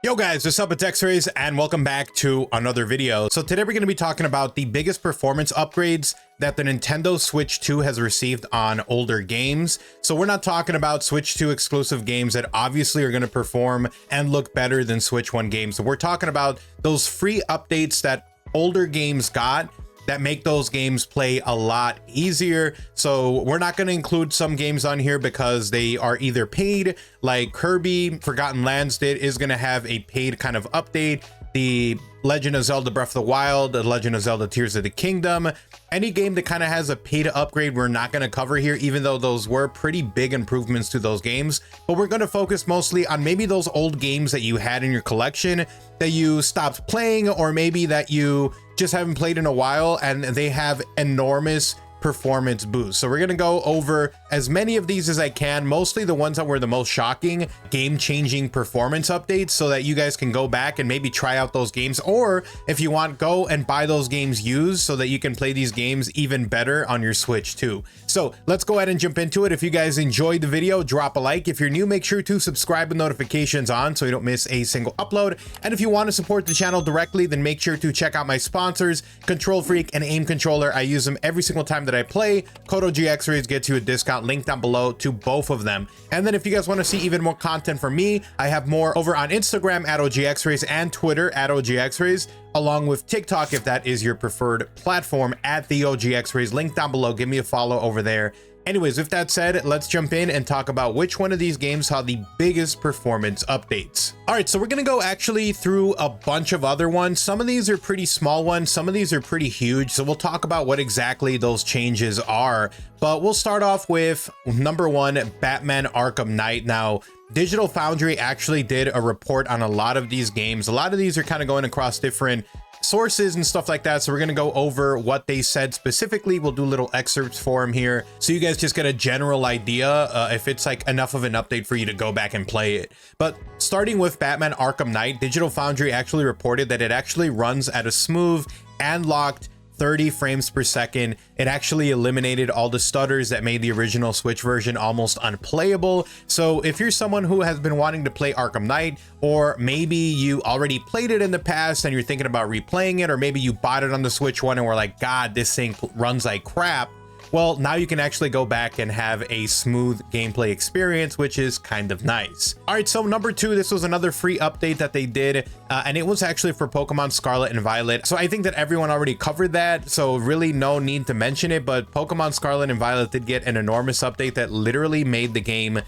Yo guys, what's up? It's OGXRAYZ and welcome back to another video. So today we're going to be talking about the biggest performance upgrades that the Nintendo Switch 2 has received on older games. So we're not talking about Switch 2 exclusive games that obviously are going to perform and look better than Switch 1 games. So we're talking about those free updates that older games got that make those games play a lot easier. So we're not going to include some games on here because they are either paid, like Kirby Forgotten Lands is going to have a paid kind of update. The Legend of Zelda Breath of the Wild, the Legend of Zelda Tears of the Kingdom, any game that kind of has a pay to upgrade, we're not going to cover here, even though those were pretty big improvements to those games. But we're going to focus mostly on maybe those old games that you had in your collection that you stopped playing, or maybe that you just haven't played in a while and they have enormous performance boost. So we're going to go over as many of these as I can, mostly the ones that were the most shocking game-changing performance updates, so that you guys can go back and maybe try out those games, or if you want, go and buy those games used so that you can play these games even better on your Switch too. So let's go ahead and jump into it. If you guys enjoyed the video, drop a like. If you're new, make sure to subscribe with notifications on so you don't miss a single upload. And if you want to support the channel directly, then make sure to check out my sponsors, Control Freak and Aim Controller. I use them every single time that I play. Code OGXRAYZ gets you a discount, link down below to both of them. And then if you guys want to see even more content from me, I have more over on Instagram at OGXRAYZ and Twitter at OGXRAYZ, along with TikTok if that is your preferred platform at the OGXRAYZ. Link down below. Give me a follow over there. Anyways, with that said, let's jump in and talk about which one of these games saw the biggest performance updates. All right, so we're going to go actually through a bunch of other ones. Some of these are pretty small ones. Some of these are pretty huge. So we'll talk about what exactly those changes are. But we'll start off with number one, Batman Arkham Knight. Now, Digital Foundry actually did a report on a lot of these games. A lot of these are kind of going across different sources and stuff like that, so we're going to go over what they said specifically. We'll do little excerpts for them here so you guys just get a general idea if it's like enough of an update for you to go back and play it. But starting with Batman Arkham Knight, Digital Foundry actually reported that it actually runs at a smooth and locked 30 frames per second. It actually eliminated all the stutters that made the original Switch version almost unplayable. So if you're someone who has been wanting to play Arkham Knight, or maybe you already played it in the past and you're thinking about replaying it, or maybe you bought it on the Switch 1 and were like, God, this thing runs like crap. Well, now you can actually go back and have a smooth gameplay experience, which is kind of nice. All right, so number two, this was another free update that they did, and it was actually for Pokemon Scarlet and Violet. So I think that everyone already covered that, so really no need to mention it, but Pokemon Scarlet and Violet did get an enormous update that literally made the game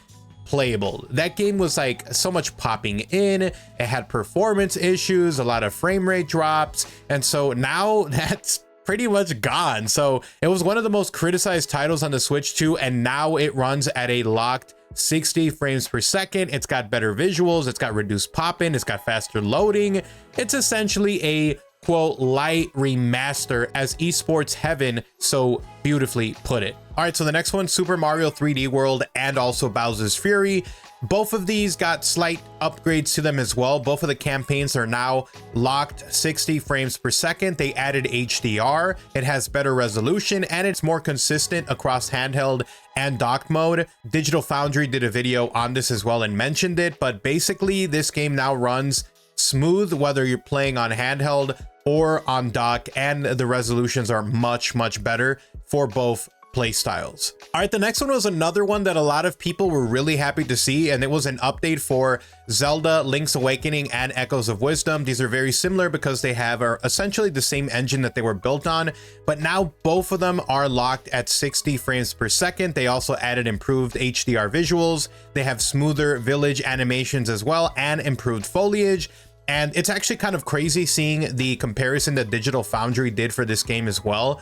playable. That game was like so much popping in, it had performance issues, a lot of frame rate drops, and so now that's pretty much gone. So it was one of the most criticized titles on the Switch 2, and now it runs at a locked 60 frames per second. It's got better visuals, it's got reduced pop-in, it's got faster loading. It's essentially a quote light remaster, as esports heaven so beautifully put it. All right, so the next one, Super Mario 3D World and also Bowser's Fury. Both of these got slight upgrades to them as well. Both of the campaigns are now locked 60 frames per second. They added HDR, it has better resolution, and it's more consistent across handheld and dock mode. Digital Foundry did a video on this as well and mentioned it, but basically this game now runs smooth whether you're playing on handheld or on dock, and the resolutions are much better for both play styles. All right, the next one was another one that a lot of people were really happy to see, and it was an update for Zelda Link's Awakening and Echoes of Wisdom. These are very similar because they have essentially the same engine that they were built on, but now both of them are locked at 60 frames per second. They also added improved HDR visuals. They have smoother village animations as well, and improved foliage. And it's actually kind of crazy seeing the comparison that Digital Foundry did for this game as well.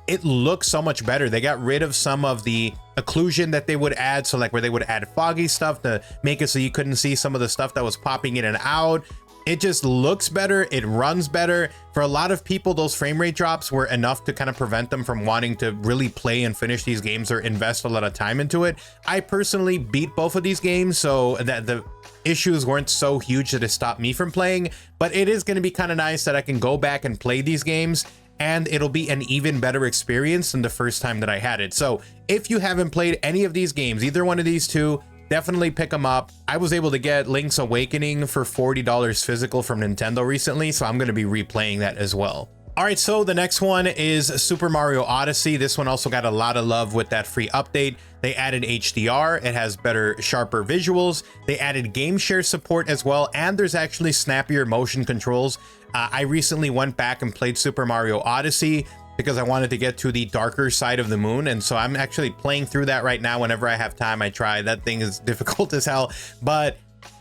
It looks so much better. They got rid of some of the occlusion that they would add, so like where they would add foggy stuff to make it so you couldn't see some of the stuff that was popping in and out. It just looks better, it runs better. For a lot of people, those frame rate drops were enough to kind of prevent them from wanting to really play and finish these games or invest a lot of time into it. I personally beat both of these games, so that the issues weren't so huge that it stopped me from playing, but it is going to be kind of nice that I can go back and play these games, and it'll be an even better experience than the first time that I had it. So if you haven't played any of these games, either one of these two, definitely pick them up. I was able to get Link's Awakening for $40 physical from Nintendo recently, so I'm going to be replaying that as well. All right, so the next one is Super Mario Odyssey. This one also got a lot of love with that free update. They added HDR, it has better, sharper visuals. They added game share support as well, and there's actually snappier motion controls. I recently went back and played Super Mario Odyssey because I wanted to get to the darker side of the moon, and so I'm actually playing through that right now. Whenever I have time, I try. That thing is difficult as hell, but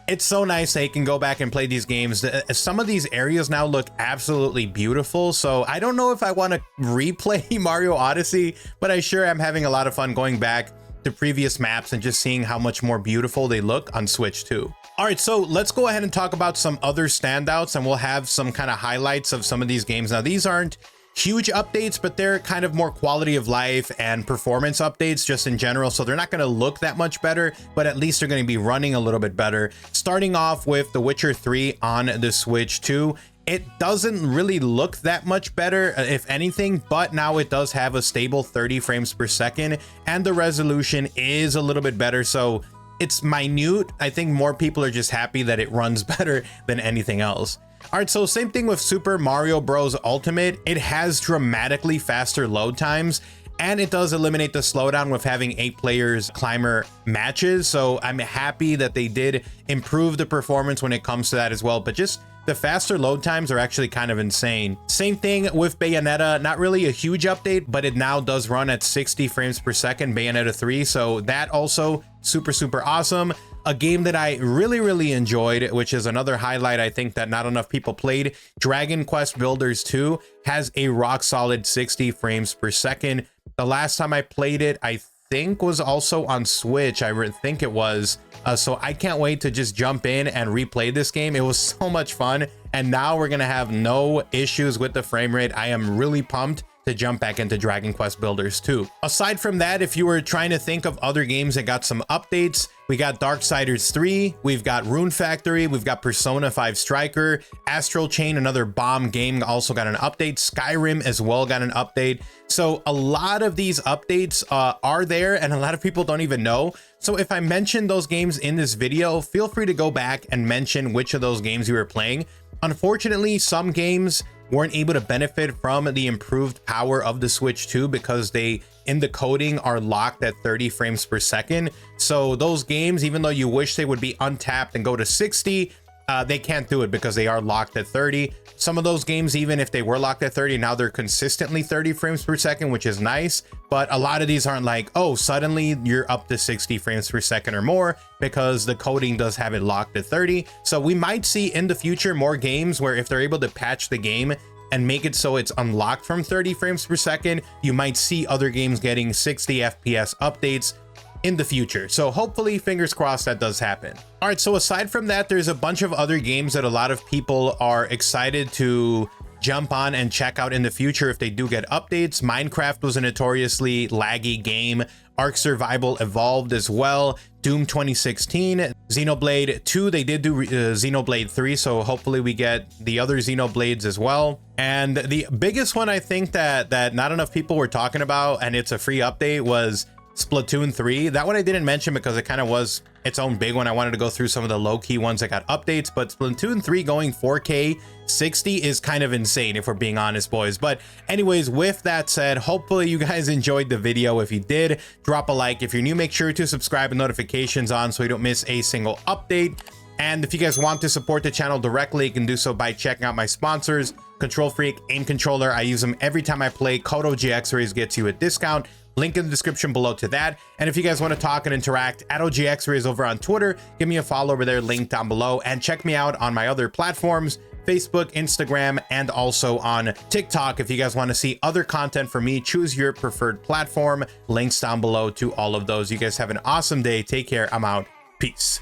it's so nice that you can go back and play these games. Some of these areas now look absolutely beautiful, so I don't know if I want to replay Mario Odyssey, but I sure am having a lot of fun going back to previous maps and just seeing how much more beautiful they look on Switch too. All right, so let's go ahead and talk about some other standouts, and we'll have some kind of highlights of some of these games. Now, these aren't huge updates, but they're kind of more quality of life and performance updates just in general, so they're not going to look that much better, but at least they're going to be running a little bit better. Starting off with The Witcher 3 on the Switch 2, it doesn't really look that much better, if anything, but now it does have a stable 30 frames per second, and the resolution is a little bit better, so it's minute. I think more people are just happy that it runs better than anything else. All right, so same thing with Super Mario Bros. Ultimate. It has dramatically faster load times, and it does eliminate the slowdown with having 8 players climber matches. So I'm happy that they did improve the performance when it comes to that as well, but just the faster load times are actually kind of insane. Same thing with Bayonetta, not really a huge update, but it now does run at 60 frames per second, Bayonetta 3. So that also super awesome. A game that I really enjoyed, which is another highlight I think that not enough people played, Dragon Quest Builders 2 has a rock solid 60 frames per second. The last time I played it, I think was also on Switch. I think it was. So I can't wait to just jump in and replay this game. It was so much fun. And now we're going to have no issues with the frame rate. I am really pumped to jump back into Dragon Quest Builders 2. Aside from that, if you were trying to think of other games that got some updates, we got Darksiders 3, we've got Rune Factory, we've got Persona 5 Striker, Astral Chain, another bomb game, also got an update. Skyrim as well got an update. So a lot of these updates are there, and a lot of people don't even know. So if I mention those games in this video, feel free to go back and mention which of those games you were playing. Unfortunately, some games weren't able to benefit from the improved power of the Switch 2 because they, in the coding, are locked at 30 frames per second. So those games, even though you wish they would be untapped and go to 60, they can't do it because they are locked at 30. Some of those games, even if they were locked at 30, now they're consistently 30 frames per second, which is nice. But a lot of these aren't like, oh, suddenly you're up to 60 frames per second or more, because the coding does have it locked at 30. So we might see in the future more games where if they're able to patch the game and make it so it's unlocked from 30 frames per second, you might see other games getting 60 FPS updates in the future. So hopefully, fingers crossed, that does happen. All right, so aside from that, there's a bunch of other games that a lot of people are excited to jump on and check out in the future if they do get updates. Minecraft was a notoriously laggy game. Ark Survival Evolved as well. Doom 2016, Xenoblade 2, they did do Xenoblade 3, so hopefully we get the other Xenoblades as well. And the biggest one I think that not enough people were talking about, and it's a free update, was Splatoon 3. That one I didn't mention because it kind of was its own big one. I wanted to go through some of the low-key ones that got updates, but Splatoon 3 going 4K 60 is kind of insane, if we're being honest, boys. But anyways, with that said, hopefully you guys enjoyed the video. If you did, drop a like. If you're new, make sure to subscribe and notifications on so you don't miss a single update. And if you guys want to support the channel directly, you can do so by checking out my sponsors, Control Freak, Aim Controller. I use them every time I play. Code OGXRAYZ gets you a discount. Link in the description below to that. And if you guys want to talk and interact, at OGXRAYZ over on Twitter, give me a follow over there, link down below, and check me out on my other platforms, Facebook, Instagram, and also on TikTok. If you guys want to see other content from me, choose your preferred platform. Links down below to all of those. You guys have an awesome day. Take care. I'm out. Peace.